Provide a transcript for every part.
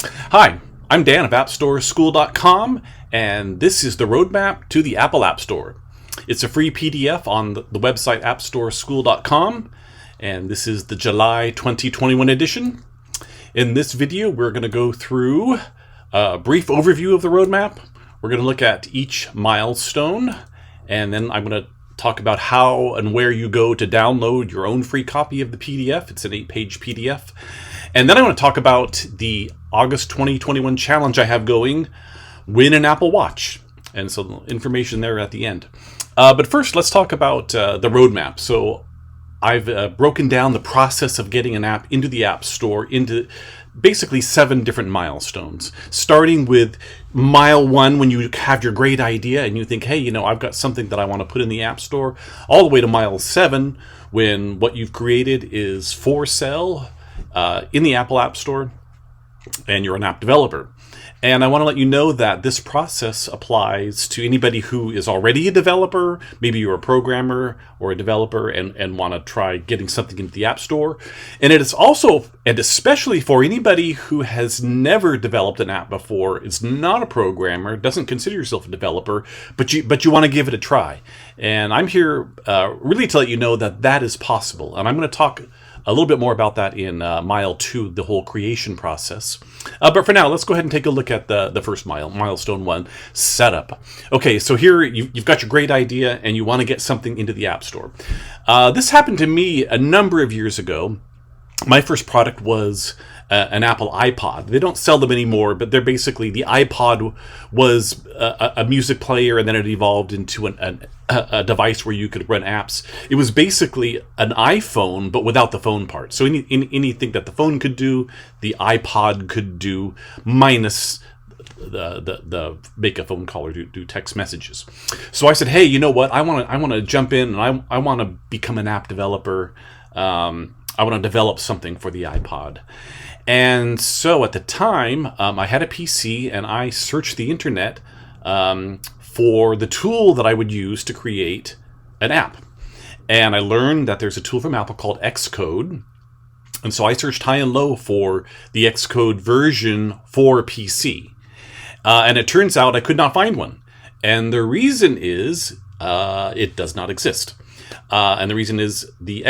Hi, I'm Dan of AppStoreSchool.com, and this is the roadmap to the Apple App Store. It's a free PDF on the website AppStoreSchool.com, and this is the July 2021 edition. In this video, we're going to go through a brief overview of the roadmap. We're going to look at each milestone, and then I'm going to talk about how and where you go to download your own free copy of the PDF. It's an 8-page PDF. And then I want to talk about the August 2021 challenge I have going, Win an Apple Watch. And so the information there at the end. But first, let's talk about the roadmap. So I've broken down the process of getting an app into the App Store into basically 7 different milestones, starting with mile 1 when you have your great idea and you think, hey, I've got something that I want to put in the App Store, all the way to mile 7 when what you've created is for sale in the Apple App Store and you're an app developer. And I want to let you know that this process applies to anybody who is already a developer. Maybe you're a programmer or a developer and want to try getting something into the App Store. And it is also, and especially for anybody who has never developed an app before, is not a programmer, doesn't consider yourself a developer, but you want to give it a try. And I'm here really to let you know that that is possible. And I'm going to talk a little bit more about that in mile 2, the whole creation process. But for now, let's go ahead and take a look at the first milestone 1, setup. Okay, so here you've got your great idea and you want to get something into the App Store. This happened to me a number of years ago. My first product was an Apple iPod. They don't sell them anymore, but they're basically, the iPod was a music player, and then it evolved into a device where you could run apps. It was basically an iPhone, but without the phone part. So anything that the phone could do, the iPod could do, minus the make a phone call or do text messages. So I said, hey, you know what? I want to jump in and I want to become an app developer. I want to develop something for the iPod. And so at the time, I had a PC and I searched the internet for the tool that I would use to create an app. And I learned that there's a tool from Apple called Xcode. And so I searched high and low for the Xcode version for PC. And it turns out I could not find one. And the reason is it does not exist. And the reason is the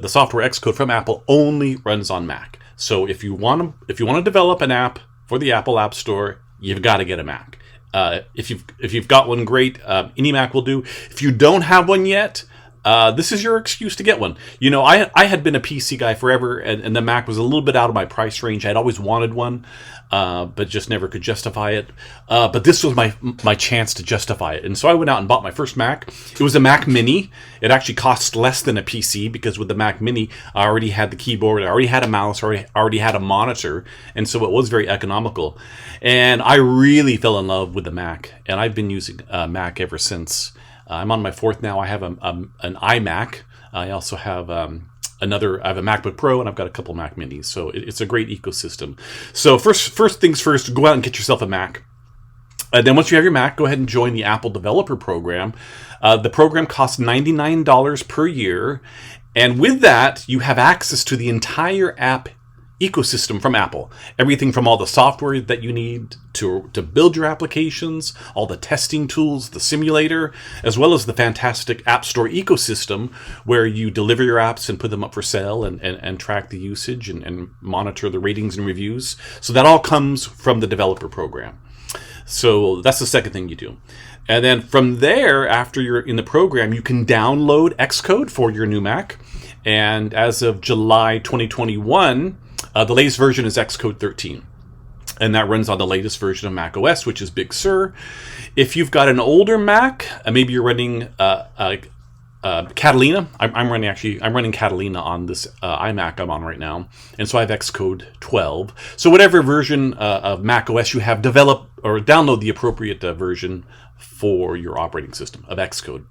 software Xcode from Apple only runs on Mac. So if you want to develop an app for the Apple App Store, you've got to get a Mac. If you've got one, great. Any Mac will do. If you don't have one yet, this is your excuse to get one. I had been a PC guy forever, and the Mac was a little bit out of my price range. I'd always wanted one, but just never could justify it. But this was my chance to justify it. And so I went out and bought my first Mac. It was a Mac Mini. It actually cost less than a PC because with the Mac Mini, I already had the keyboard, I already had a mouse, I already had a monitor. And so it was very economical. And I really fell in love with the Mac. And I've been using Mac ever since. I'm on my 4th now. I have an iMac. I also have I have a MacBook Pro, and I've got a couple Mac Minis. So it's a great ecosystem. So first things first, go out and get yourself a Mac. Then once you have your Mac, go ahead and join the Apple Developer Program. The program costs $99 per year. And with that, you have access to the entire app ecosystem from Apple. Everything from all the software that you need to build your applications, all the testing tools, the simulator, as well as the fantastic App Store ecosystem where you deliver your apps and put them up for sale and track the usage and monitor the ratings and reviews. So that all comes from the developer program. So that's the second thing you do. And then from there, after you're in the program, you can download Xcode for your new Mac. And as of July 2021, the latest version is Xcode 13, and that runs on the latest version of Mac OS, which is Big Sur. If you've got an older Mac, maybe you're running Catalina. I'm running Catalina on this iMac I'm on right now, and so I have Xcode 12. So whatever version of Mac OS you have, develop or download the appropriate version for your operating system of Xcode.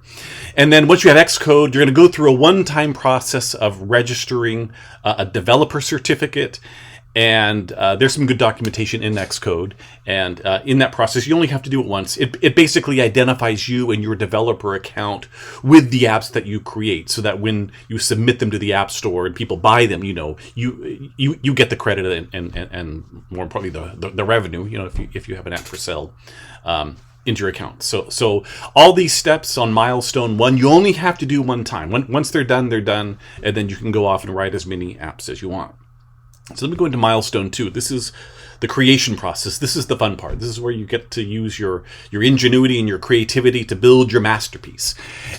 And then once you have Xcode, you're going to go through a one-time process of registering a developer certificate And there's some good documentation in Xcode. And in that process, you only have to do it once. It basically identifies you and your developer account with the apps that you create, so that when you submit them to the App Store and people buy them, you get the credit and more importantly the revenue. If you have an app for sale. Into your account. So all these steps on milestone 1, you only have to do one time. Once they're done, and then you can go off and write as many apps as you want. So let me go into milestone 2. This is the creation process. This is the fun part. This is where you get to use your ingenuity and your creativity to build your masterpiece.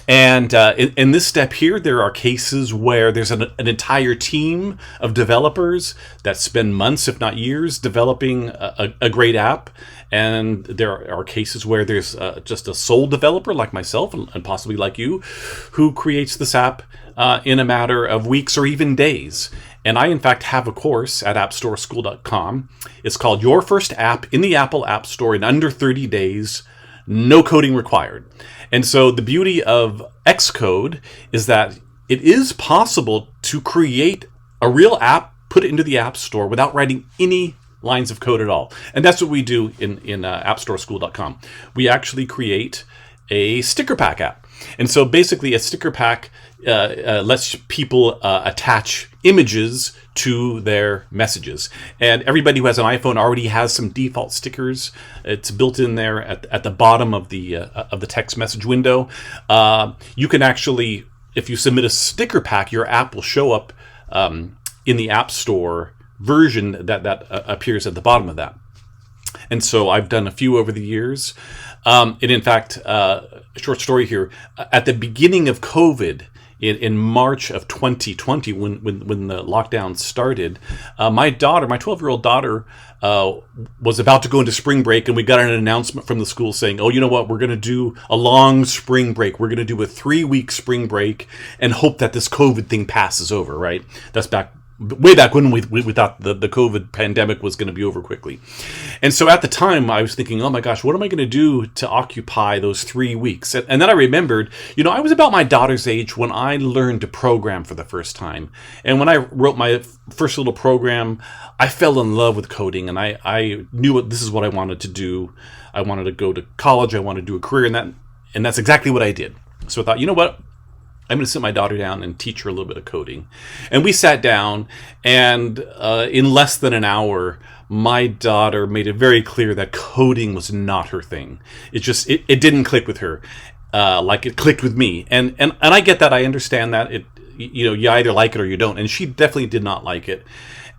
And in this step here, there are cases where there's an entire team of developers that spend months, if not years, developing a great app. And there are cases where there's just a sole developer like myself and possibly like you who creates this app in a matter of weeks or even days. And I, in fact, have a course at appstoreschool.com. It's called Your First App in the Apple App Store in Under 30 Days, No Coding Required. And so the beauty of Xcode is that it is possible to create a real app, put it into the App Store without writing any lines of code at all. And that's what we do in appstoreschool.com. We actually create a sticker pack app. And so basically a sticker pack lets people attach images to their messages. And everybody who has an iPhone already has some default stickers. It's built in there at the bottom of the text message window. You can actually, if you submit a sticker pack, your app will show up in the App Store version that appears at the bottom of that. And so I've done a few over the years. And in fact, a short story here. At the beginning of COVID, in March of 2020, when the lockdown started, my 12-year-old daughter, was about to go into spring break, and we got an announcement from the school saying, "Oh, you know what? We're going to do a long spring break. We're going to do a 3-week spring break and hope that this COVID thing passes over." Right? That's way back when we thought the COVID pandemic was going to be over quickly. And so at the time I was thinking, oh my gosh, what am I going to do to occupy those 3 weeks? And then I remembered, I was about my daughter's age when I learned to program for the first time. And when I wrote my first little program, I fell in love with coding, and I knew this is what I wanted to do. I wanted to go to college. I wanted to do a career in that. And that's exactly what I did. So I thought, you know what? I'm going to sit my daughter down and teach her a little bit of coding. And we sat down, and in less than an hour, my daughter made it very clear that coding was not her thing. It didn't click with her like it clicked with me. And I get that. I understand that. You either like it or you don't. And she definitely did not like it.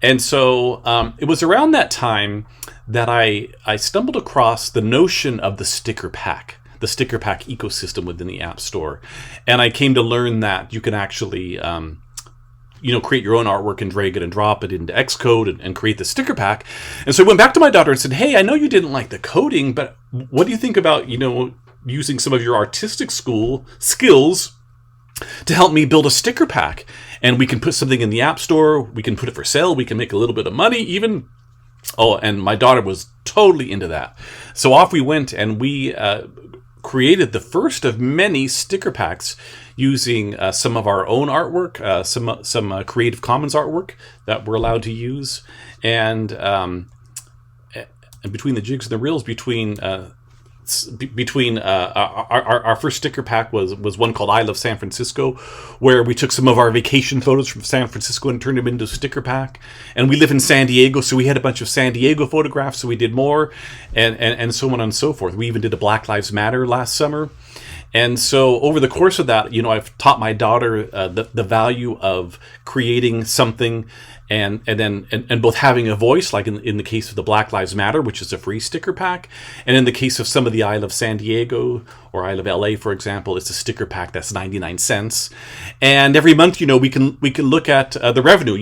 And so it was around that time that I stumbled across the notion of the sticker pack ecosystem within the App Store. And I came to learn that you can actually, create your own artwork and drag it and drop it into Xcode and create the sticker pack. And so I went back to my daughter and said, "Hey, I know you didn't like the coding, but what do you think about, using some of your artistic skills to help me build a sticker pack? And we can put something in the App Store. We can put it for sale. We can make a little bit of money even." Oh, and my daughter was totally into that. So off we went, and we created the first of many sticker packs using some of our own artwork, some Creative Commons artwork that we're allowed to use, and between the jigs and the reels, between our first sticker pack was one called I Love San Francisco, where we took some of our vacation photos from San Francisco and turned them into a sticker pack. And we live in San Diego, so we had a bunch of San Diego photographs, so we did more, and so on and so forth. We even did a Black Lives Matter last summer. And so over the course of that, I've taught my daughter the value of creating something and both having a voice, like in the case of the Black Lives Matter, which is a free sticker pack, and in the case of some of the I Love San Diego or I Love LA, for example, it's a sticker pack that's 99 cents. And every month, we can look at the revenue.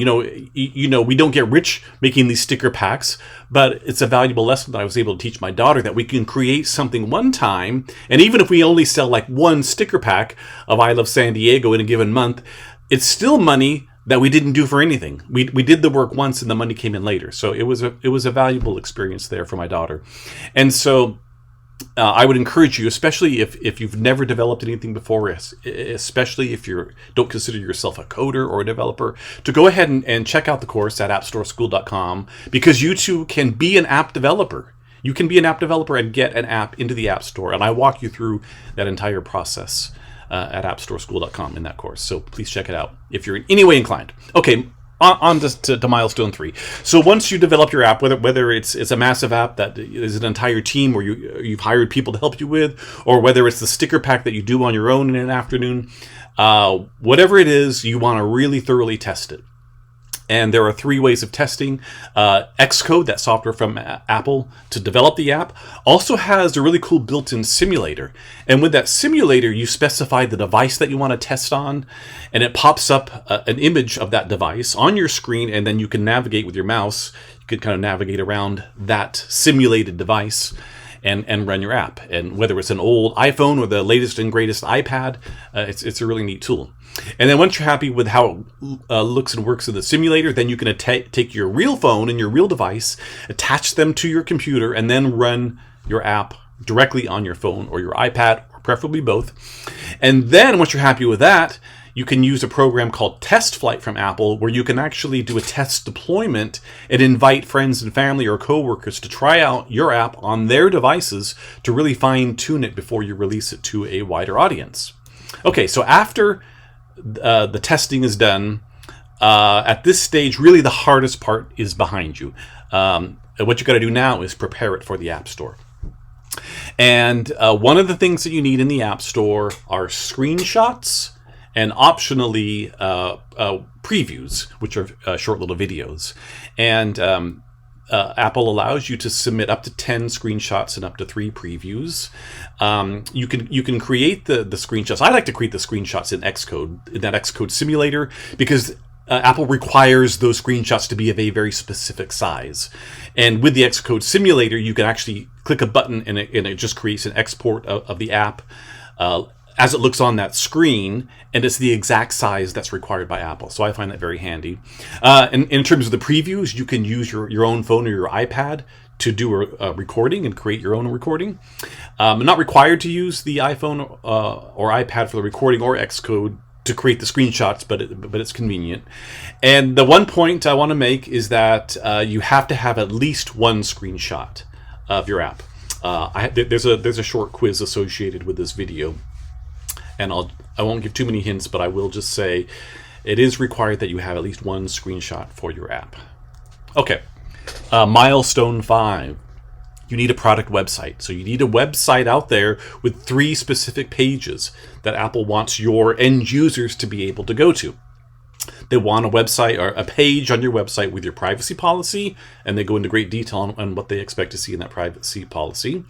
We don't get rich making these sticker packs, but it's a valuable lesson that I was able to teach my daughter, that we can create something one time, and even if we only sell like one sticker pack of I Love San Diego in a given month, it's still money that we didn't do for anything. We did the work once, and the money came in later. So it was a valuable experience there for my daughter. And so I would encourage you, especially if you've never developed anything before, especially if you don't consider yourself a coder or a developer, to go ahead and check out the course at appstoreschool.com, because you too can be an app developer. You can be an app developer and get an app into the App Store, and I walk you through that entire process at appstoreschool.com in that course. So please check it out if you're in any way inclined. Okay. On to milestone 3. So once you develop your app, whether it's a massive app that is an entire team where you've hired people to help you with, or whether it's the sticker pack that you do on your own in an afternoon, whatever it is, you want to really thoroughly test it. And there are 3 ways of testing. Xcode, that software from Apple to develop the app, also has a really cool built-in simulator. And with that simulator, you specify the device that you want to test on, and it pops up an image of that device on your screen, and then you can navigate with your mouse. You can kind of navigate around that simulated device and run your app. And whether it's an old iPhone or the latest and greatest iPad, it's a really neat tool. And then once you're happy with how it looks and works in the simulator, then you can take your real phone and your real device, attach them to your computer, and then run your app directly on your phone or your iPad, or preferably both. And then once you're happy with that, you can use a program called Test Flight from Apple, where you can actually do a test deployment and invite friends and family or coworkers to try out your app on their devices to really fine-tune it before you release it to a wider audience. Okay, so after the testing is done, at this stage, really the hardest part is behind you. What you got to do now is prepare it for the App Store. And one of the things that you need in the App Store are screenshots and optionally previews, which are short little videos. And Apple allows you to submit up to 10 screenshots and up to 3 previews. You can create the screenshots. I like to create the screenshots in Xcode, in that Xcode simulator, because Apple requires those screenshots to be of a very specific size. And with the Xcode simulator, you can actually click a button and it just creates an export of the app as it looks on that screen, and it's the exact size that's required by Apple. So I find that very handy. In terms of the previews, you can use your own phone or your iPad to do a recording and create your own recording. Not required to use the iPhone or iPad for the recording or Xcode to create the screenshots, but it's convenient. And the one point I want to make is that you have to have at least one screenshot of your app. There's a short quiz associated with this video. And I won't give too many hints, but I will just say it is required that you have at least one screenshot for your app. Okay, milestone 5. You need a product website. So you need a website out there with 3 specific pages that Apple wants your end users to be able to go to. They want a website or a page on your website with your privacy policy, and they go into great detail on what they expect to see in that privacy policy.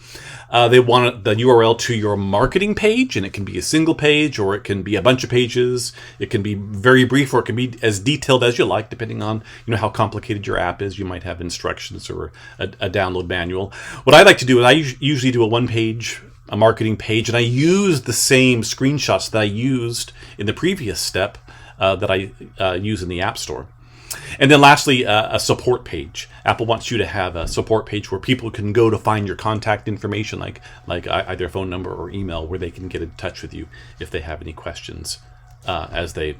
They want the URL to your marketing page, and it can be a single page, or it can be a bunch of pages. It can be very brief, or it can be as detailed as you like, depending on how complicated your app is. You might have instructions or a download manual. What I like to do is I usually do a marketing page, and I use the same screenshots that I used in the previous step that I use in the App Store. And then lastly, a support page. Apple wants you to have a support page where people can go to find your contact information, like either phone number or email, where they can get in touch with you if they have any questions as they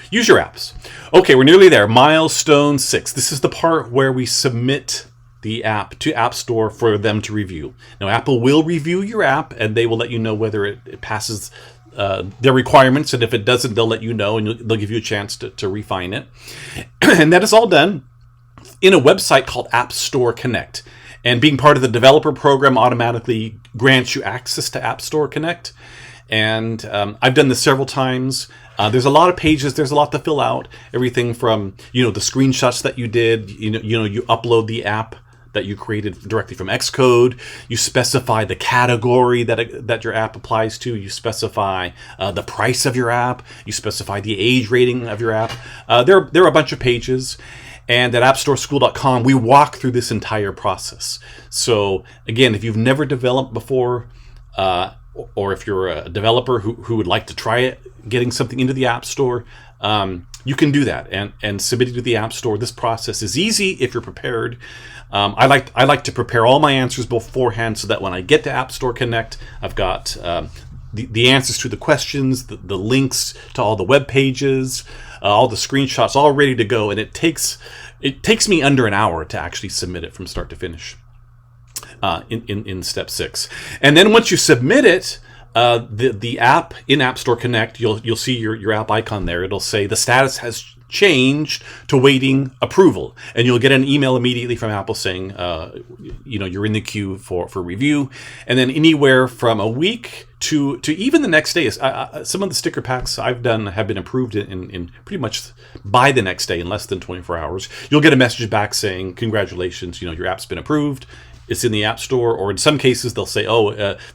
use your apps. Okay, we're nearly there. Milestone 6. This is the part where we submit the app to App Store for them to review. Now, Apple will review your app, and they will let you know whether it passes their requirements, and if it doesn't, they'll let you know, and they'll give you a chance to refine it. And that is all done in a website called App Store Connect. And being part of the developer program automatically grants you access to App Store Connect. And I've done this several times. There's a lot of pages. There's a lot to fill out. Everything from the screenshots that you did. You upload the app that you created directly from Xcode. You specify the category that your app applies to. You specify the price of your app. You specify the age rating of your app. There are a bunch of pages. And at appstoreschool.com, we walk through this entire process. So again, if you've never developed before, or if you're a developer who would like to try it, getting something into the App Store, you can do that and submit it to the App Store. This process is easy if you're prepared. I like to prepare all my answers beforehand so that when I get to App Store Connect, I've got the answers to the questions, the links to all the web pages, all the screenshots, all ready to go. And it takes me under an hour to actually submit it from start to finish in step 6. And then once you submit it, the app in App Store Connect, you'll see your app icon there. It'll say the status has changed to waiting approval, and you'll get an email immediately from Apple saying, you're in the queue for review. And then anywhere from a week to even the next day, some of the sticker packs I've done have been approved in pretty much by the next day, in less than 24 hours. You'll get a message back saying, congratulations, your app's been approved. It's in the App Store, or in some cases they'll say,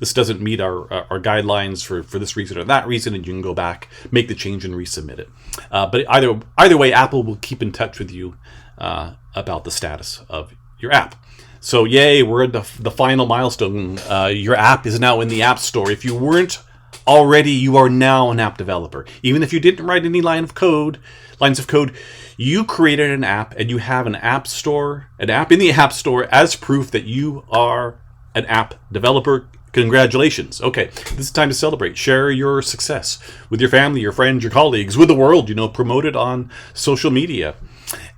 this doesn't meet our guidelines for this reason or that reason, and you can go back, make the change, and resubmit it. But either way, Apple will keep in touch with you about the status of your app. So yay, we're at the final milestone. Your app is now in the App Store. If you weren't already, you are now an app developer. Even if you didn't write any lines of code, you created an app, and you have an app in the App Store as proof that you are an app developer. Congratulations. Okay, this is time to celebrate. Share your success with your family, your friends, your colleagues, with the world. Promote it on social media.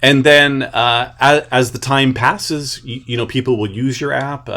And then as the time passes, people will use your app.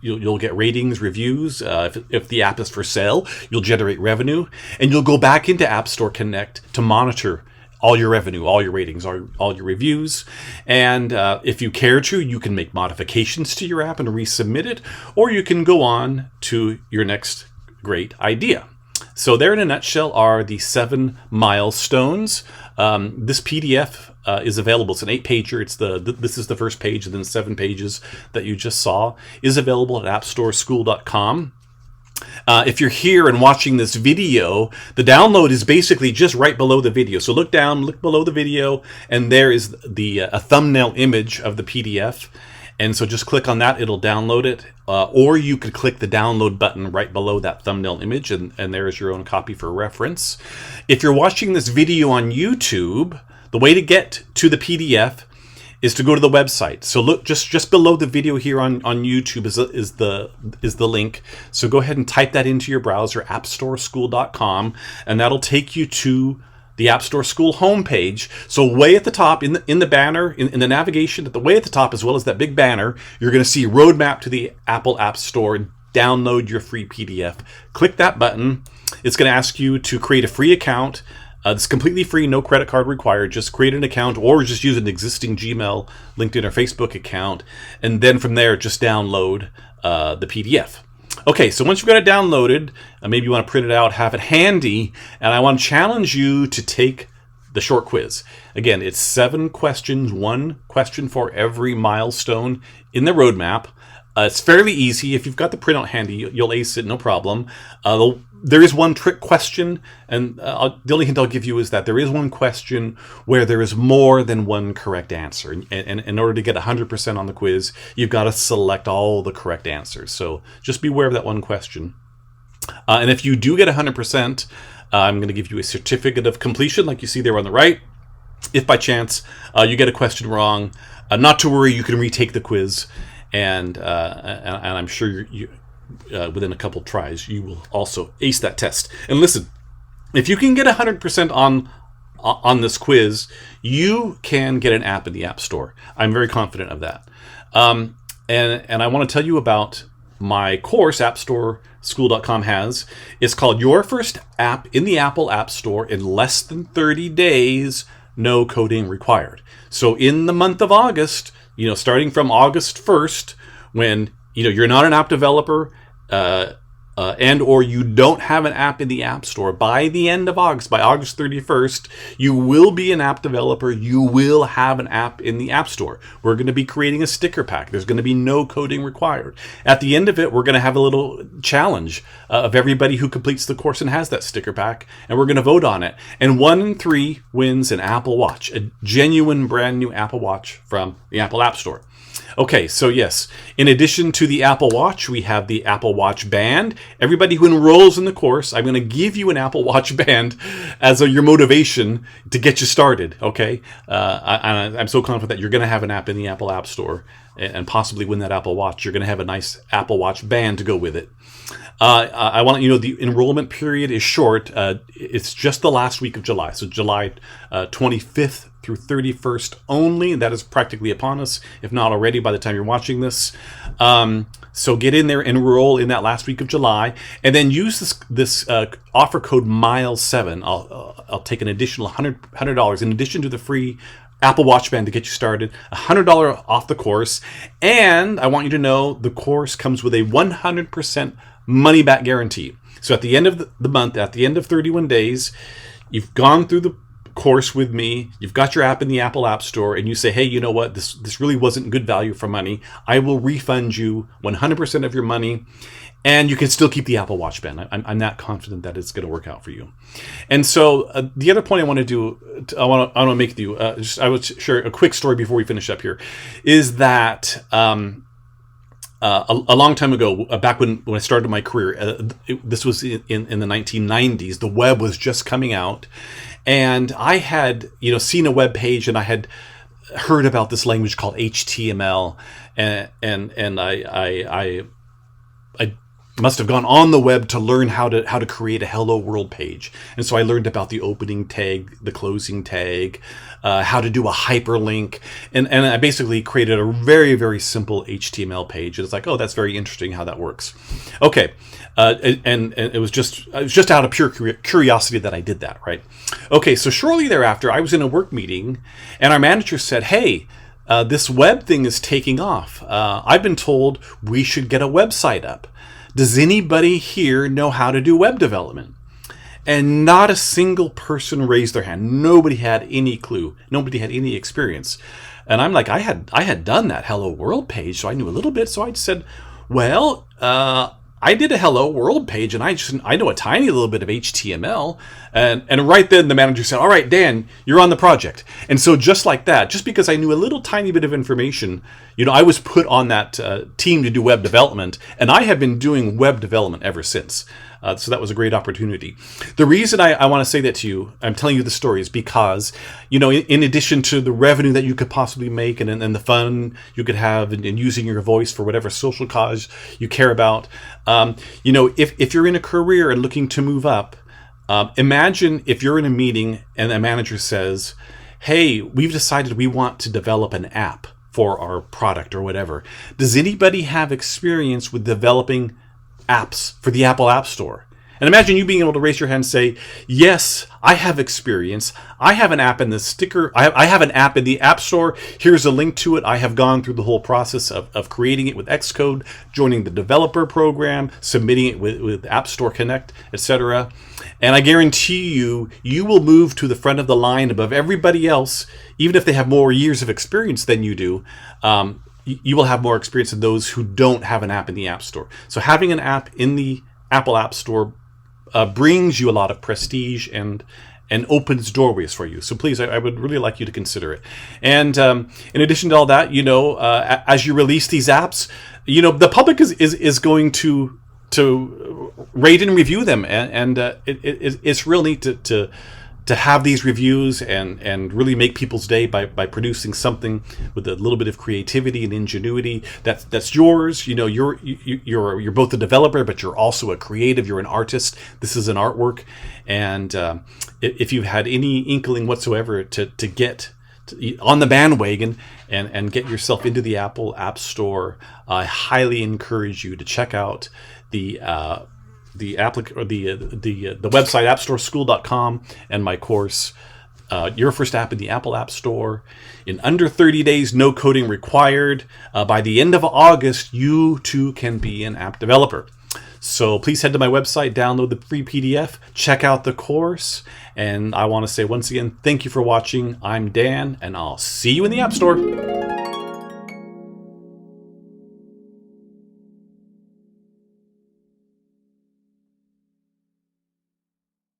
You'll get ratings, reviews. If the app is for sale, you'll generate revenue, and you'll go back into App Store Connect to monitor all your revenue, all your ratings, all your reviews. And if you care to, you can make modifications to your app and resubmit it, or you can go on to your next great idea. So there in a nutshell are the 7 milestones. This PDF is available. It's an 8-pager. This is the first page, and then 7 pages that you just saw is available at appstoreschool.com. If you're here and watching this video, the download is basically just right below the video. So look below the video, and there is a thumbnail image of the PDF. And so just click on that, it'll download it. Or you could click the download button right below that thumbnail image, and there is your own copy for reference. If you're watching this video on YouTube, the way to get to the PDF is to go to the website. So look, just below the video here on YouTube is the link. So go ahead and type that into your browser, appstoreschool.com, and that'll take you to the App Store School homepage. So way at the top, in the banner, in the navigation, at the way at the top, as well as that big banner, you're going to see Roadmap to the Apple App Store. Download your free PDF. Click that button. It's going to ask you to create a free account. It's completely free, no credit card required. Just create an account, or just use an existing Gmail, LinkedIn, or Facebook account. And then from there, just download the PDF. Okay, so once you've got it downloaded, maybe you want to print it out, have it handy, and I want to challenge you to take the short quiz. Again, it's 7 questions, 1 question for every milestone in the roadmap. It's fairly easy. If you've got the printout handy, you'll ace it, no problem. There is one trick question, and the only hint I'll give you is that there is one question where there is more than one correct answer. And in order to get 100% on the quiz, you've got to select all the correct answers. So just beware of that one question. And if you do get 100%, I'm going to give you a certificate of completion, like you see there on the right. If by chance you get a question wrong, not to worry, you can retake the quiz. And I'm sure you within a couple tries, you will also ace that test. And listen, if you can get 100% on this quiz, you can get an app in the App Store. I'm very confident of that. And I want to tell you about my course, appstoreschool.com has. It's called Your First App in the Apple App Store in Less Than 30 Days, No Coding Required. So in the month of August, starting from August 1st, when you're not an app developer and or you don't have an app in the App Store, by the end of August, by August 31st, you will be an app developer. You will have an app in the App Store. We're going to be creating a sticker pack. There's going to be no coding required. At the end of it, we're going to have a little challenge of everybody who completes the course and has that sticker pack, and we're going to vote on it. And 1 in 3 wins an Apple Watch, a genuine brand new Apple Watch from the Apple App Store. Okay, so yes, in addition to the Apple Watch, we have the Apple Watch Band everybody who enrolls in the course, I'm going to give you an Apple Watch band as your motivation to get you started. Okay, I'm so confident that you're going to have an app in the Apple App Store and possibly win that Apple Watch. You're going to have a nice Apple Watch band to go with it. I want to let you know the enrollment period is short. It's just the last week of July, so July 25th through 31st only. That is practically upon us, if not already by the time you're watching this. So get in there, enroll in that last week of July, and then use this offer code MILES7. I'll take an additional $100 in addition to the free Apple Watch band to get you started, $100 off the course. And I want you to know the course comes with a 100% money back guarantee. So at the end of the month, at the end of 31 days, you've gone through the course with me, you've got your app in the Apple App Store, and you say, hey, you know what, this really wasn't good value for money. I will refund you 100% of your money, and you can still keep the Apple Watch band. I'm that confident that it's going to work out for you. And so the other point I want to do, I want to make you, I would share a quick story before we finish up here, is that a long time ago, back when I started my career, this was in the 1990s, the web was just coming out, and I had seen a web page, and I had heard about this language called HTML, and I must have gone on the web to learn how to create a hello world page. And so I learned about the opening tag, the closing tag, how to do a hyperlink, and I basically created a very, very simple HTML page. And it's like, oh, that's very interesting how that works. Okay, and it was just out of pure curiosity that I did that, right? Okay, so shortly thereafter, I was in a work meeting, and our manager said, hey, this web thing is taking off. I've been told we should get a website up. Does anybody here know how to do web development? And not a single person raised their hand. Nobody had any clue. Nobody had any experience. And I'm like, I had done that Hello World page, so I knew a little bit. So I said, well, I did a Hello World page, and I know a tiny little bit of HTML. And right then the manager said, all right, Dan, you're on the project. And so just like that, just because I knew a little tiny bit of information, I was put on that team to do web development, and I have been doing web development ever since. So that was a great opportunity. The reason I want to say that to you, I'm telling you the story, is because, in addition to the revenue that you could possibly make and the fun you could have in using your voice for whatever social cause you care about, if you're in a career and looking to move up, imagine if you're in a meeting and a manager says, hey, we've decided we want to develop an app for our product or whatever. Does anybody have experience with developing apps for the Apple App Store? And imagine you being able to raise your hand and say, yes, I have experience. I have an app in the sticker. I have an app in the App Store. Here's a link to it. I have gone through the whole process of creating it with Xcode, joining the developer program, submitting it with App Store Connect, etc. And I guarantee you will move to the front of the line above everybody else, even if they have more years of experience than you do. You will have more experience than those who don't have an app in the App Store. So having an app in the Apple App Store brings you a lot of prestige and opens doorways for you. So please, I would really like you to consider it. And in addition to all that, as you release these apps, the public is going to rate and review them, and it's real neat to have these reviews and really make people's day by producing something with a little bit of creativity and ingenuity that's yours. You're both a developer, but you're also a creative. You're an artist. This is an artwork, and if you've had any inkling whatsoever to get on the bandwagon and get yourself into the Apple App Store, I highly encourage you to check out the website appstoreschool.com and my course, Your First App in the Apple App Store. In under 30 days, no coding required. By the end of August, you too can be an app developer. So please head to my website, download the free PDF, check out the course, and I want to say once again, thank you for watching. I'm Dan, and I'll see you in the App Store.